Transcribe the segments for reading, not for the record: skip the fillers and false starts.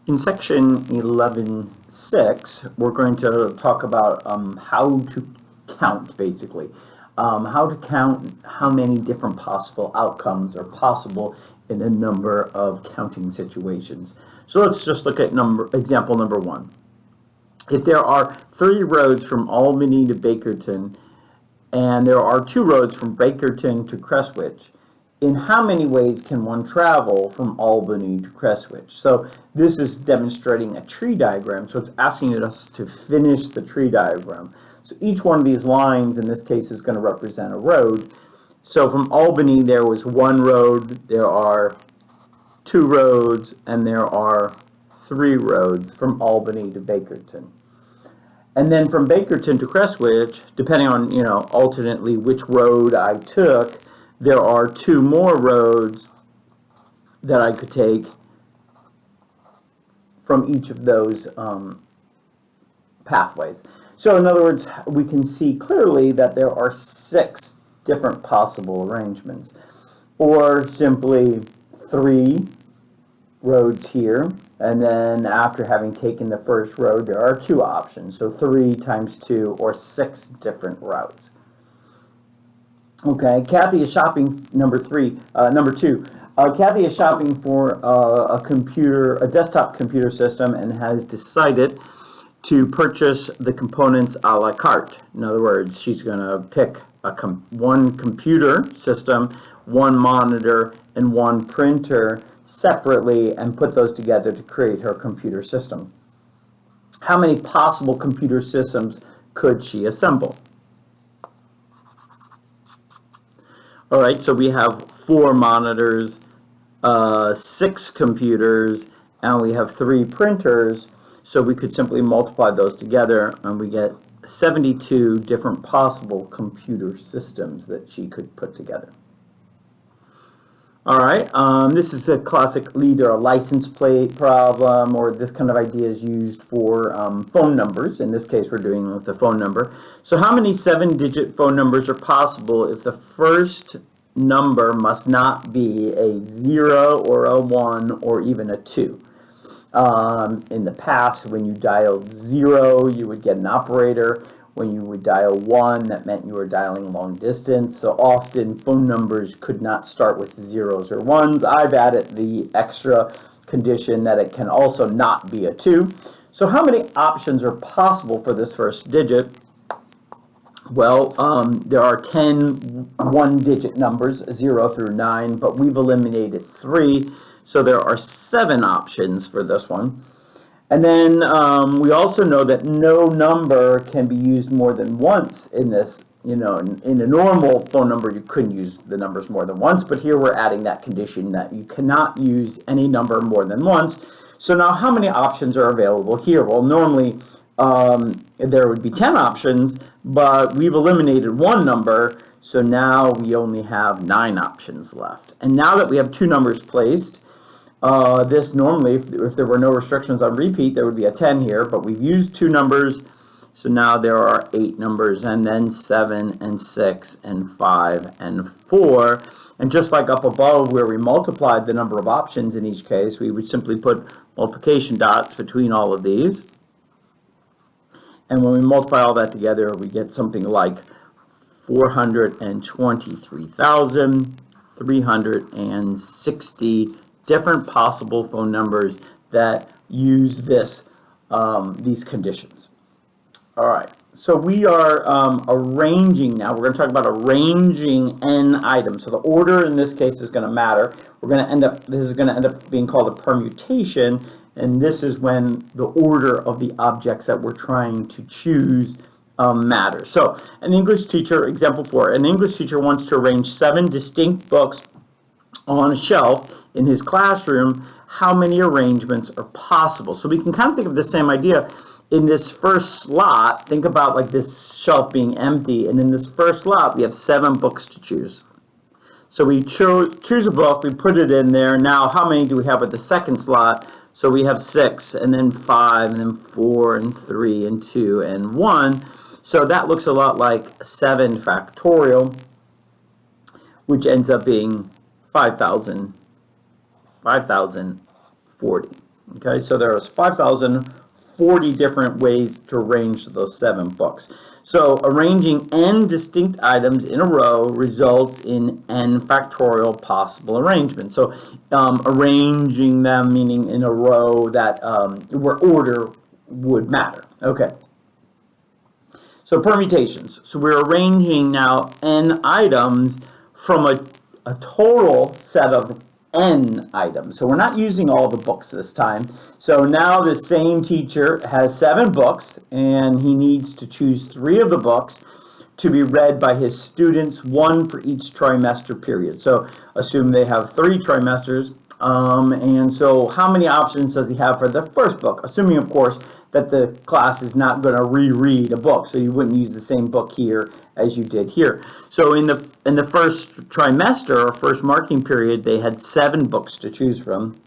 In section 11.6, we're going to talk about how to count, basically. How to count how many different possible outcomes are possible in a number of counting situations. So let's just look at example number 1. If there are 3 roads from Albany to Bakerton, and there are 2 roads from Bakerton to Crestwich, in how many ways can one travel from Albany to Crestwich? So this is demonstrating a tree diagram, so it's asking us to finish the tree diagram. So each one of these lines, in this case, is going to represent a road. So from Albany, there was 1 road, there are 2 roads, and there are 3 roads from Albany to Bakerton. And then from Bakerton to Crestwich, depending on, alternately which road I took, there are 2 more roads that I could take from each of those pathways. So in other words, we can see clearly that there are 6 different possible arrangements, or simply 3 roads here, and then after having taken the first road, there are 2 options, so 3 times 2, or 6 different routes. Okay, Kathy is shopping, number 2. Kathy is shopping for a desktop computer system, and has decided to purchase the components a la carte. In other words, she's going to pick one computer system, 1 monitor, and 1 printer separately, and put those together to create her computer system. How many possible computer systems could she assemble? All right, so we have 4 monitors, 6 computers, and we have 3 printers. So we could simply multiply those together, and we get 72 different possible computer systems that she could put together. All right, this is a classic either a license plate problem, or this kind of idea is used for phone numbers. In this case, we're doing with the phone number. So how many 7-digit phone numbers are possible if the first number must not be a 0 or a 1 or even a 2? In the past, when you dialed 0, you would get an operator. When you would dial 1, that meant you were dialing long distance. So often phone numbers could not start with 0s or 1s. I've added the extra condition that it can also not be a 2. So how many options are possible for this first digit? Well, there are 10 one-digit numbers, 0 through 9, but we've eliminated 3. So there are 7 options for this one. And then we also know that no number can be used more than once in this. In a normal phone number, you couldn't use the numbers more than once, but here we're adding that condition that you cannot use any number more than once. So now how many options are available here? Well, normally there would be 10 options, but we've eliminated 1 number, so now we only have 9 options left. And now that we have 2 numbers placed, this normally, if there were no restrictions on repeat, there would be a 10 here, but we've used 2 numbers, so now there are 8 numbers, and then 7 and 6 and 5 and 4. And just like up above where we multiplied the number of options in each case, we would simply put multiplication dots between all of these. And when we multiply all that together, we get something like 423,360 different possible phone numbers that use these conditions. All right, so we are arranging now. We're going to talk about arranging n items. So the order in this case is going to matter. This is going to end up being called a permutation, and this is when the order of the objects that we're trying to choose matters. So an English teacher, example 4, an English teacher wants to arrange 7 distinct books on a shelf in his classroom. How many arrangements are possible? So we can kind of think of the same idea. In this first slot, think about like this shelf being empty, and in this first slot we have 7 books to choose. So we choose a book, we put it in there. Now how many do we have at the second slot? So we have 6, and then 5, and then 4, and 3, and 2, and 1. So that looks a lot like 7 factorial, which ends up being 5,040. Okay, so there's 5,040 different ways to arrange those 7 books. So arranging n distinct items in a row results in n factorial possible arrangements. So arranging them, meaning in a row that where order would matter. Okay. So permutations. So we're arranging now n items from a total set of n items. So we're not using all the books this time. So now the same teacher has 7 books, and he needs to choose 3 of the books to be read by his students, 1 for each trimester period. So assume they have 3 trimesters. And so how many options does he have for the first book? Assuming, of course, that the class is not going to reread a book, so you wouldn't use the same book here as you did here. So in the first trimester or first marking period, they had 7 books to choose from.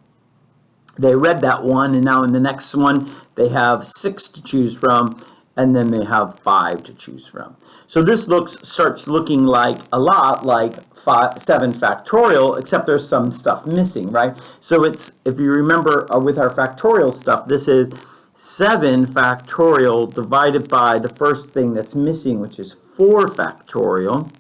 They read that one, and now in the next one they have 6 to choose from, and then they have 5 to choose from. So this starts looking like a lot like 7 factorial, except there's some stuff missing, right? So it's, if you remember with our factorial stuff, this is 7 factorial divided by the first thing that's missing, which is 4 factorial.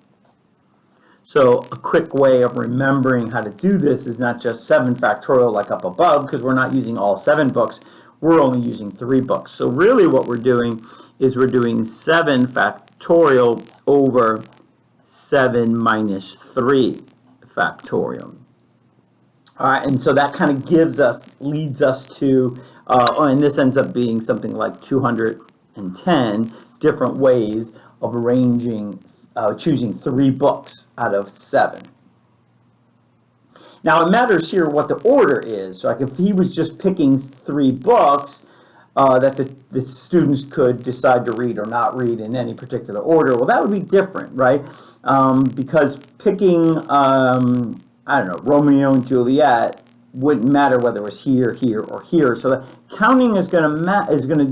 So a quick way of remembering how to do this is not just 7 factorial like up above, because we're not using all 7 books. We're only using 3 books. So really what we're doing is we're doing 7 factorial over 7 minus 3 factorial. All right, and so that kind of leads us to, and this ends up being something like 210 different ways of arranging, choosing 3 books out of 7. Now it matters here what the order is. So like if he was just picking 3 books that the students could decide to read or not read in any particular order, well, that would be different, right? Because picking, I don't know, Romeo and Juliet wouldn't matter whether it was here, here, or here. So the counting is going to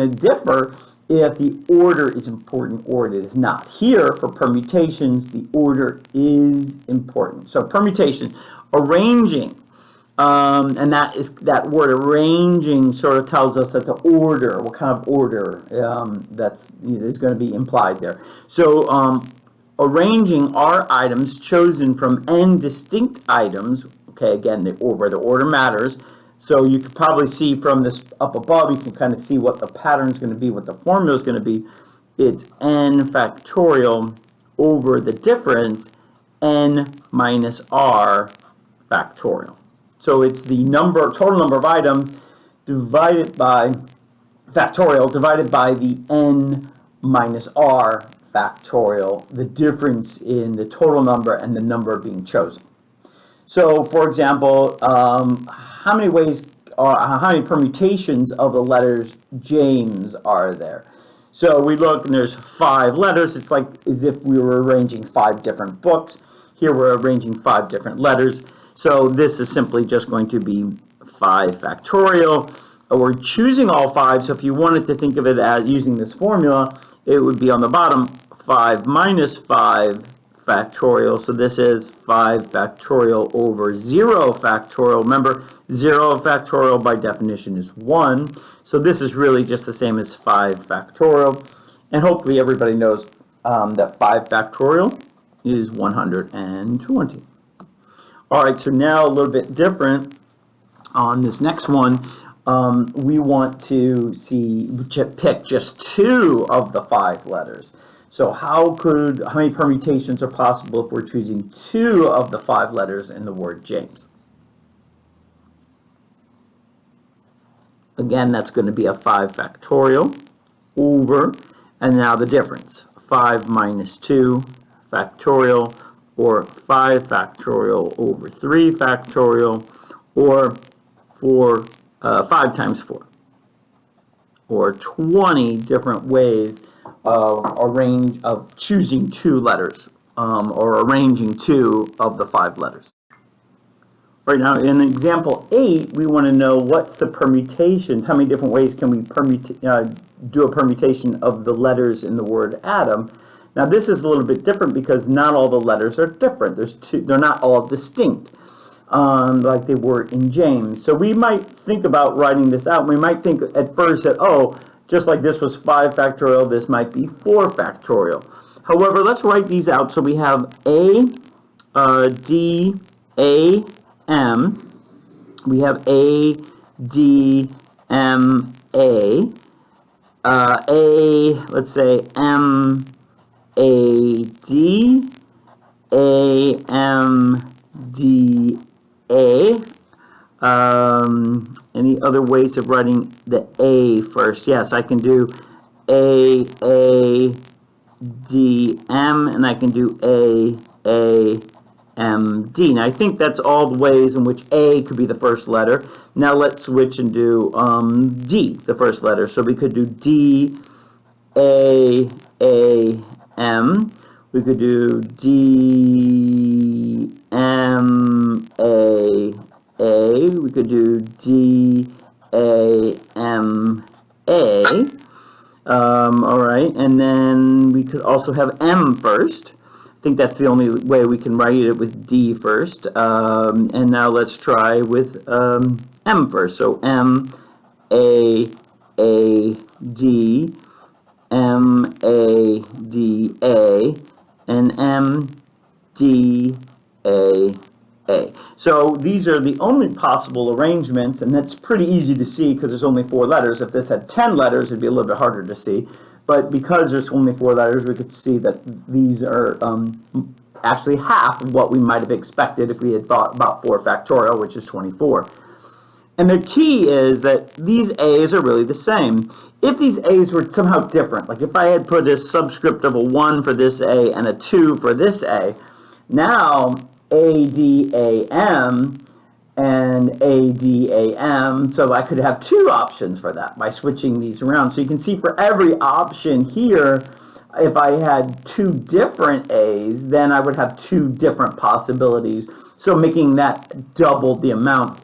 differ if the order is important or it is not. Here, for permutations, the order is important. So permutation, arranging, and that word arranging sort of tells us that the order, what kind of order that is going to be implied there. So arranging are items chosen from n distinct items. Okay, again, where the order matters. So you can probably see from this up above, you can kind of see what the pattern is going to be, what the formula is going to be. It's n factorial over the difference, n minus r factorial. So it's the total number of items divided by factorial divided by the n minus r factorial, the difference in the total number and the number being chosen. So, for example, how many permutations of the letters James are there? So we look and there's 5 letters. It's like as if we were arranging 5 different books. Here we're arranging 5 different letters. So this is simply just going to be 5 factorial. We're choosing all 5, so if you wanted to think of it as using this formula, it would be on the bottom 5 minus 5 factorial. So this is 5 factorial over 0 factorial. Remember, 0 factorial by definition is 1. So this is really just the same as 5 factorial. And hopefully everybody knows that 5 factorial is 120. All right, so now a little bit different on this next one. We want to pick just 2 of the 5 letters. So how many permutations are possible if we're choosing 2 of the 5 letters in the word James? Again, that's going to be a 5 factorial over, and now the difference, 5 minus 2 factorial, or 5 factorial over 3 factorial, or 5 times 4, or 20 different ways of choosing 2 letters, or arranging 2 of the 5 letters. Right now, in example 8, we want to know what's the permutations. How many different ways can we do a permutation of the letters in the word Adam? Now, this is a little bit different because not all the letters are different. They're not all distinct. like they were in James. So we might think about writing this out. We might think at first that, oh, just like this was 5 factorial, this might be 4 factorial. However, let's write these out. So we have A, D, A, M. We have A, D, M, A. Let's say M, A, D, A, M, D, A. Any other ways of writing the A first? Yes, I can do A, D, M, and I can do A, M, D. Now, I think that's all the ways in which A could be the first letter. Now, let's switch and do D, the first letter. So we could do D, A, M. We could do D, M, A. We could do D, A, M, A. All right, and then we could also have M first. I think that's the only way we can write it, with D first. And now let's try with M first. So M, A, D, M, A, D, A, and M, D, A. So these are the only possible arrangements, and that's pretty easy to see because there's only 4 letters. If this had 10 letters, it'd be a little bit harder to see. But because there's only 4 letters, we could see that these are actually half of what we might have expected if we had thought about 4 factorial, which is 24. And the key is that these A's are really the same. If these A's were somehow different, like if I had put a subscript of a 1 for this A and a 2 for this A, now ADAM and ADAM, so I could have 2 options for that by switching these around. So you can see for every option here, if I had 2 different A's, then I would have 2 different possibilities, so making that double the amount,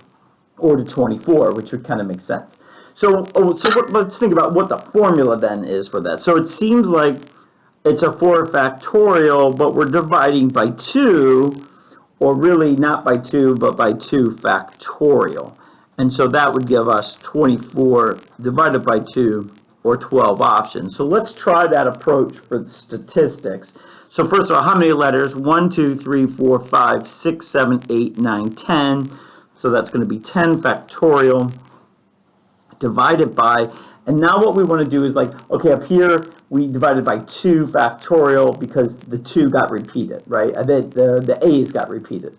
or to 24, which would kind of make sense. So let's think about what the formula then is for that. So it seems like it's a 4 factorial, but we're dividing by 2, or really not by 2, but by 2 factorial. And so that would give us 24 divided by 2, or 12 options. So let's try that approach for the statistics. So first of all, how many letters? 1, 2, 3, 4, 5, 6, 7, 8, 9, 10. So that's going to be 10 factorial divided by, and now what we want to do is, like, okay, up here we divided by 2 factorial because the 2 got repeated, right? The A's got repeated.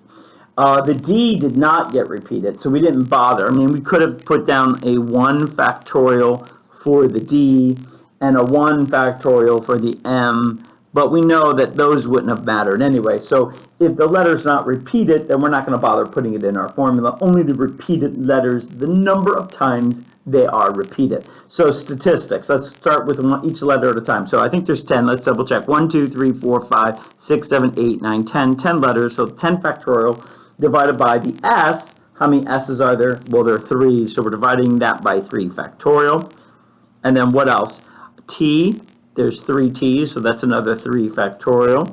The D did not get repeated, so we didn't bother. I mean, we could have put down a 1 factorial for the D and a 1 factorial for the M, but we know that those wouldn't have mattered anyway. So if the letter's not repeated, then we're not going to bother putting it in our formula. Only the repeated letters, the number of times they are repeated. So statistics, let's start with each letter at a time. So I think there's 10. Let's double check. 1, 2, 3, 4, 5, 6, 7, 8, 9, 10. 10 letters, so 10 factorial divided by the S. How many S's are there? Well, there are 3, so we're dividing that by 3 factorial. And then what else? T, there's 3 T's, so that's another 3 factorial.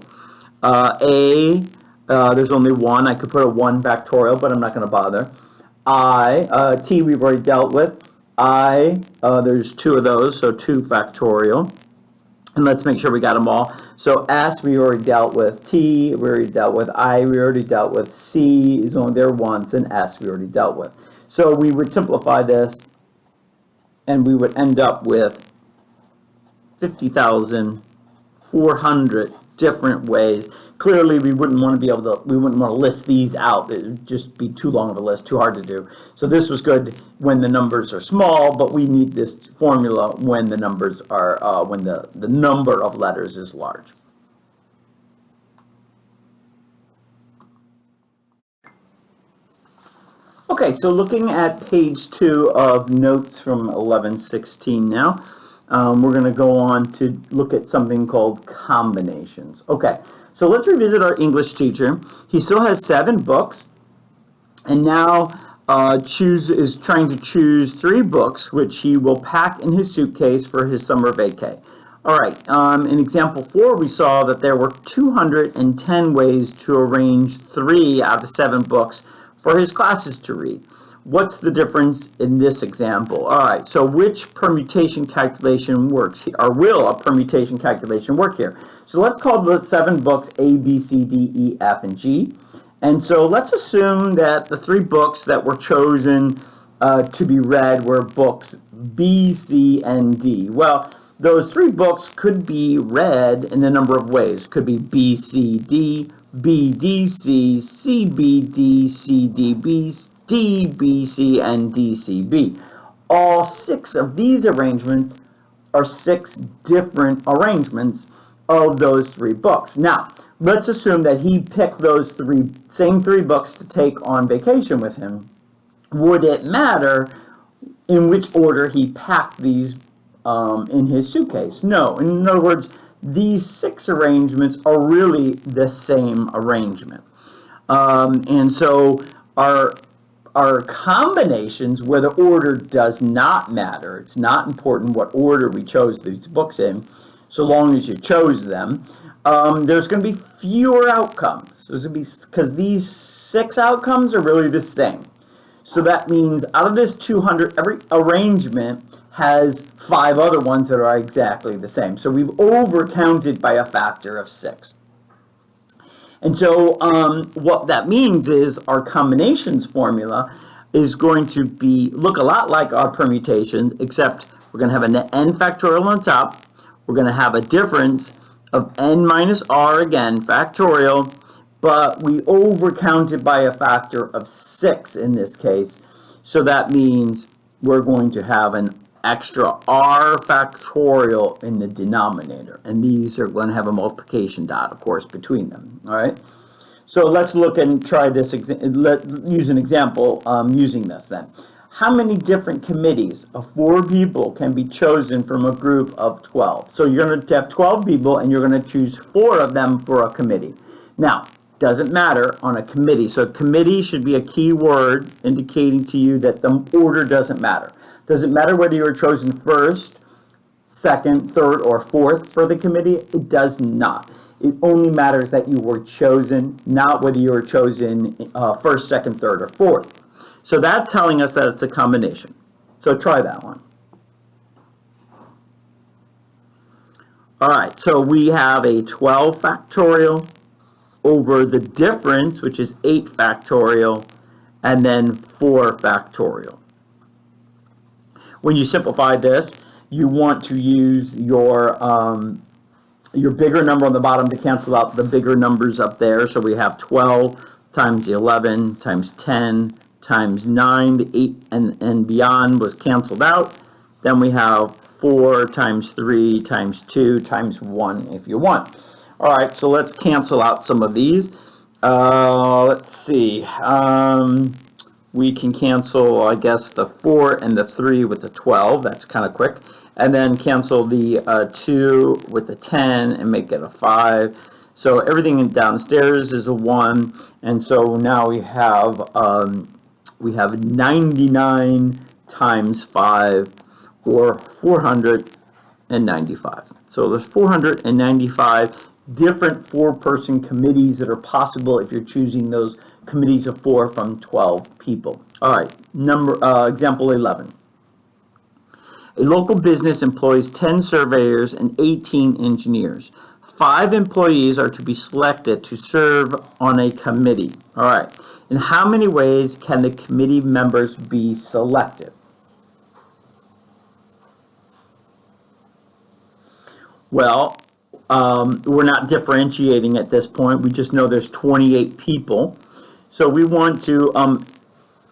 There's only 1. I could put a 1 factorial, but I'm not going to bother. T we've already dealt with. There's 2 of those, so 2 factorial. And let's make sure we got them all. So S we already dealt with. T we already dealt with. I we already dealt with. C is only there once, and S we already dealt with. So we would simplify this, and we would end up with 50,400 different ways. Clearly, we wouldn't want to list these out. It would just be too long of a list, too hard to do. So this was good when the numbers are small, but we need this formula when the numbers are when the number of letters is large. Okay, so looking at page 2 of notes from 1116 now. We're going to go on to look at something called combinations. Okay, so let's revisit our English teacher. He still has 7 books, and now is trying to choose 3 books which he will pack in his suitcase for his summer vacay. All right, in example 4, we saw that there were 210 ways to arrange 3 out of 7 books for his classes to read. What's the difference in this example? All right, so which permutation calculation works, or will a permutation calculation work here? So let's call the 7 books A, B, C, D, E, F, and G. And so let's assume that the 3 books that were chosen to be read were books B, C, and D. Well, those 3 books could be read in a number of ways. Could be B, C, D, B, D, C, C, B, D, C, D, B, D, B, C, and D, C, B. All 6 of these arrangements are 6 different arrangements of those 3 books. Now, let's assume that he picked those same three books to take on vacation with him. Would it matter in which order he packed these in his suitcase? No. In other words, these 6 arrangements are really the same arrangement. And so our combinations where the order does not matter, it's not important what order we chose these books in, so long as you chose them, there's going to be fewer outcomes. There's going to be, because these 6 outcomes are really the same. So that means out of this 200, every arrangement has 5 other ones that are exactly the same. So we've overcounted by a factor of 6. And so what that means is our combinations formula is going to look a lot like our permutations, except we're going to have an n factorial on top. We're going to have a difference of n minus r, again, factorial, but we overcounted by a factor of 6 in this case. So that means we're going to have an extra r factorial in the denominator, and these are going to have a multiplication dot, of course, between them. All right, so let's look and try this. Use an example using this then. How many different committees of 4 people can be chosen from a group of 12? So you're going to have 12 people, and you're going to choose 4 of them for a committee. Now, doesn't matter on a committee. So committee should be a key word indicating to you that the order doesn't matter. Doesn't matter whether you were chosen first, second, third, or fourth for the committee. It does not. It only matters that you were chosen, not whether you were chosen first, second, third, or fourth. So that's telling us that it's a combination. So try that one. All right, so we have a 12 factorial over the difference, which is 8 factorial, and then 4 factorial. When you simplify this, you want to use your bigger number on the bottom to cancel out the bigger numbers up there. So we have 12 times the 11 times 10 times 9. The 8 and beyond was canceled out. Then we have 4 times 3 times 2 times 1 if you want. All right, so let's cancel out some of these. Let's see. We can cancel, I guess, the 4 and the 3 with the 12. That's kind of quick. And then cancel the 2 with the 10 and make it a 5. So everything downstairs is a 1. And so now we have 99 times 5, or 495. So there's 495 different 4-person committees that are possible if you're choosing those committees of 4 from 12 people. All right, example 11. A local business employs 10 surveyors and 18 engineers. 5 employees are to be selected to serve on a committee. All right, in how many ways can the committee members be selected? Well, we're not differentiating at this point. We just know there's 28 people. So we want to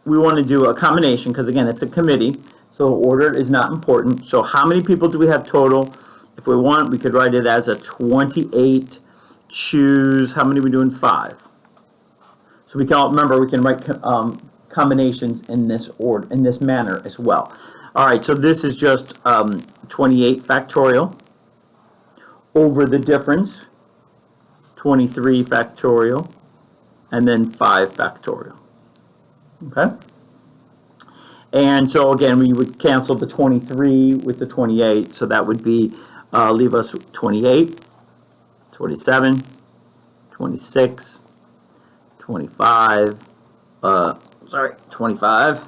do a combination, because again, it's a committee, so order is not important. So how many people do we have total? If we want, we could write it as a 28. Choose, how many are we doing? 5. So we can remember, we can write combinations in this order, in this manner as well. All right, so this is just 28 factorial over the difference, 23 factorial, and then 5 factorial. Okay? And so again, we would cancel the 23 with the 28, so that would be leave us 28, 27, 26, 25, 25,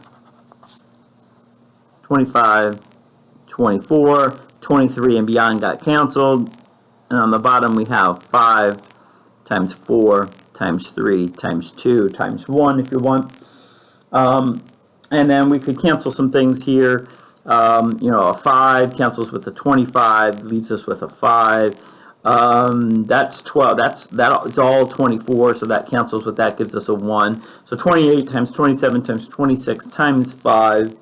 25, 24, 23 and beyond got canceled. And on the bottom we have 5 times 4 times 3 times 2 times 1 if you want. And then we could cancel some things here. A 5 cancels with a 25, leaves us with a 5. That's 12. It's all 24, so that cancels with that, gives us a 1. So 28 times 27 times 26 times 5,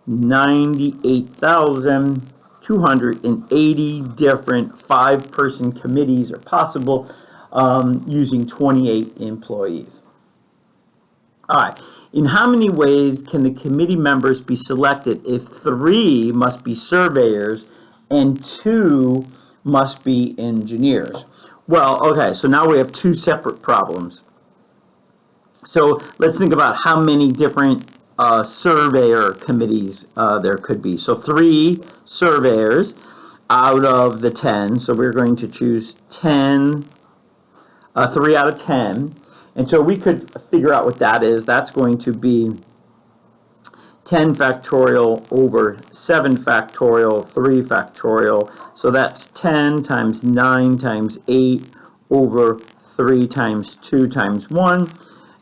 98,280 different 5-person committees are possible using 28 employees. All right. In how many ways can the committee members be selected if 3 must be surveyors and 2 must be engineers? Well, okay, so now we have 2 separate problems. So let's think about how many different surveyor committees there could be. So 3 surveyors out of the 10. So we're going to choose 10, 3 out of 10. And so we could figure out what that is. That's going to be 10 factorial over 7 factorial, 3 factorial. So that's 10 times 9 times 8 over 3 times 2 times 1.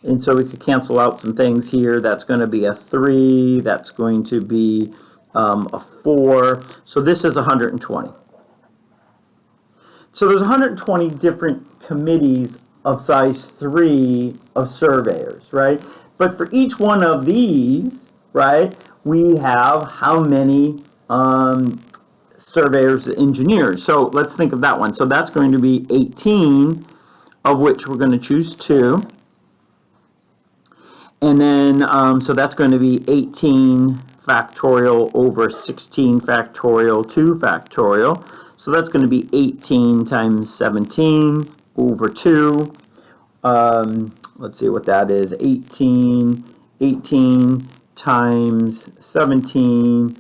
And so we could cancel out some things here. That's going to be a 3. That's going to be a 4. So this is 120. So there's 120 different committees of size 3 of surveyors, right? But for each one of these, right, we have how many surveyors, engineers. So let's think of that one. So that's going to be 18, of which we're going to choose 2. And then, so that's going to be 18 factorial over 16 factorial, 2 factorial. So that's going to be 18 times 17 over 2. Let's see what that is. 18 times 17,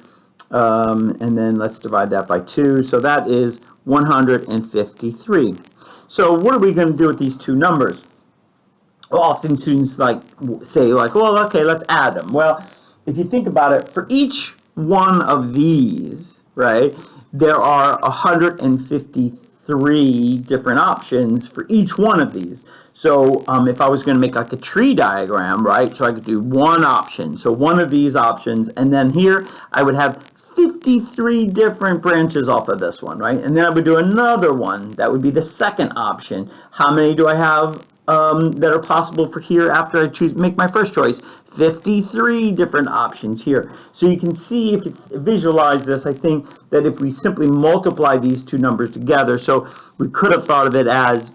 and then let's divide that by 2. So that is 153. So what are we going to do with these 2 numbers? Well, often students say, well, okay, let's add them. Well, if you think about it, for each one of these, right, there are 153 different options for each one of these. So if I was going to make like a tree diagram, right, so I could do one option, so one of these options, and then here I would have 53 different branches off of this one, right? And then I would do another one. That would be the second option. How many do I have that are possible for here after I make my first choice? 53 different options here. So you can see, if you visualize this, I think that if we simply multiply these 2 numbers together, so we could have thought of it as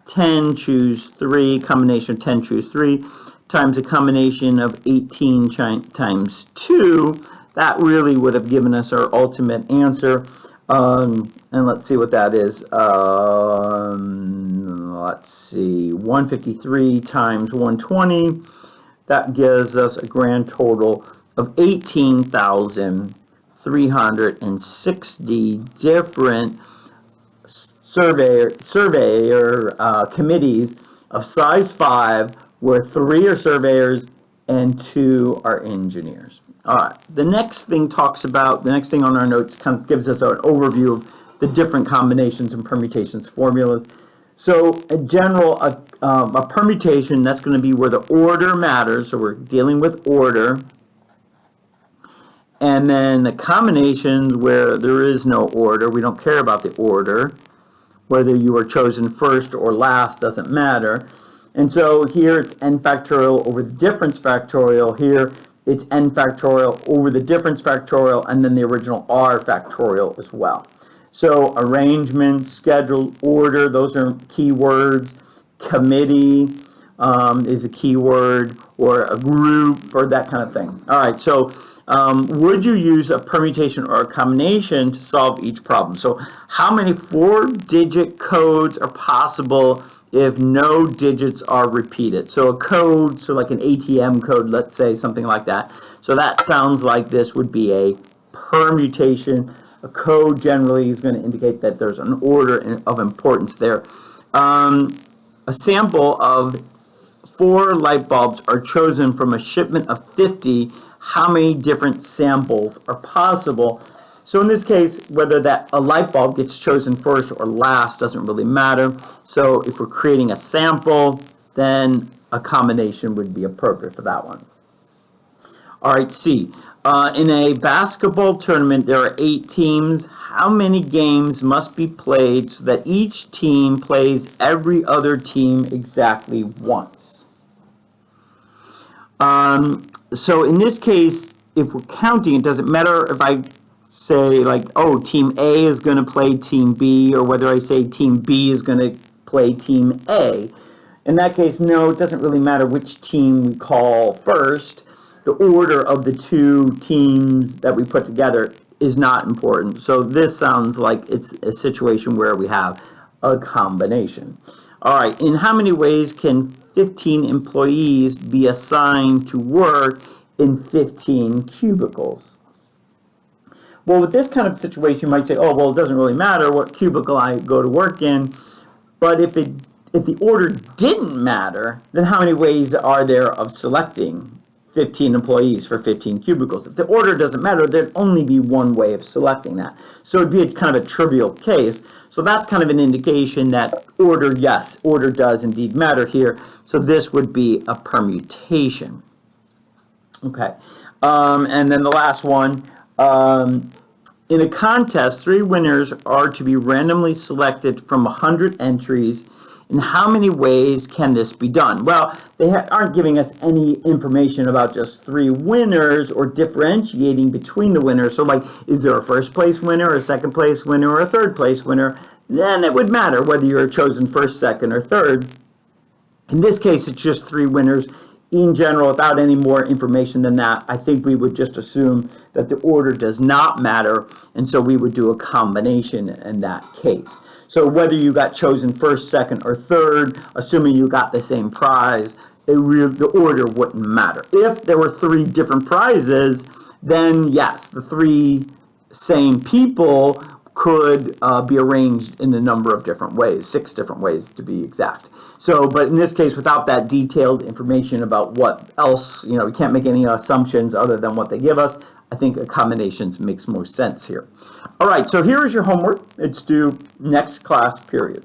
10 choose 3, combination of 10 choose 3, times a combination of 18 times 2. That really would have given us our ultimate answer. And let's see what that is. Let's see, 153 times 120. That gives us a grand total of 18,360 different surveyor committees of size 5, where 3 are surveyors and 2 are engineers. All right, the next thing on our notes kind of gives us an overview of the different combinations and permutations formulas. So in general, a permutation, that's going to be where the order matters, so we're dealing with order. And then the combinations where there is no order, we don't care about the order. Whether you are chosen first or last doesn't matter. And so here it's n factorial over the difference factorial. Here it's n factorial over the difference factorial, and then the original r factorial as well. So arrangement, schedule, order, those are key words. Committee is a key word, or a group, or that kind of thing. All right, so would you use a permutation or a combination to solve each problem? So how many 4-digit codes are possible if no digits are repeated? So a code, so like an ATM code, let's say, something like that. So that sounds like this would be a permutation. A code generally is going to indicate that there's an order of importance there. A sample of 4 light bulbs are chosen from a shipment of 50, how many different samples are possible? So in this case, whether that a light bulb gets chosen first or last doesn't really matter. So if we're creating a sample, then a combination would be appropriate for that one. All right, C. In a basketball tournament, there are 8 teams. How many games must be played so that each team plays every other team exactly once? So in this case, if we're counting, it doesn't matter if I say like, oh, team A is going to play team B, or whether I say team B is going to play team A. In that case, no, it doesn't really matter which team we call first. The order of the 2 teams that we put together is not important. So this sounds like it's a situation where we have a combination. All right, in how many ways can 15 employees be assigned to work in 15 cubicles? Well, with this kind of situation, you might say, oh, well, it doesn't really matter what cubicle I go to work in. But if the order didn't matter, then how many ways are there of selecting 15 employees for 15 cubicles? If the order doesn't matter, there'd only be one way of selecting that. So it'd be a kind of a trivial case. So that's kind of an indication that order, yes, order does indeed matter here. So this would be a permutation. Okay. And then the last one. In a contest, 3 winners are to be randomly selected from 100 entries. In how many ways can this be done? Well, they aren't giving us any information about just 3 winners or differentiating between the winners. So like, is there a first place winner, a second place winner, or a third place winner? Then it would matter whether you're chosen first, second, or third. In this case, it's just 3 winners. In general, without any more information than that, I think we would just assume that the order does not matter, and so we would do a combination in that case. So whether you got chosen first, second, or third, assuming you got the same prize, the order wouldn't matter. If there were 3 different prizes, then yes, the 3 same people could be arranged in a number of different ways, 6 different ways to be exact. So, but in this case, without that detailed information about what else, we can't make any assumptions other than what they give us, I think a combination makes more sense here. All right, so here is your homework. It's due next class period.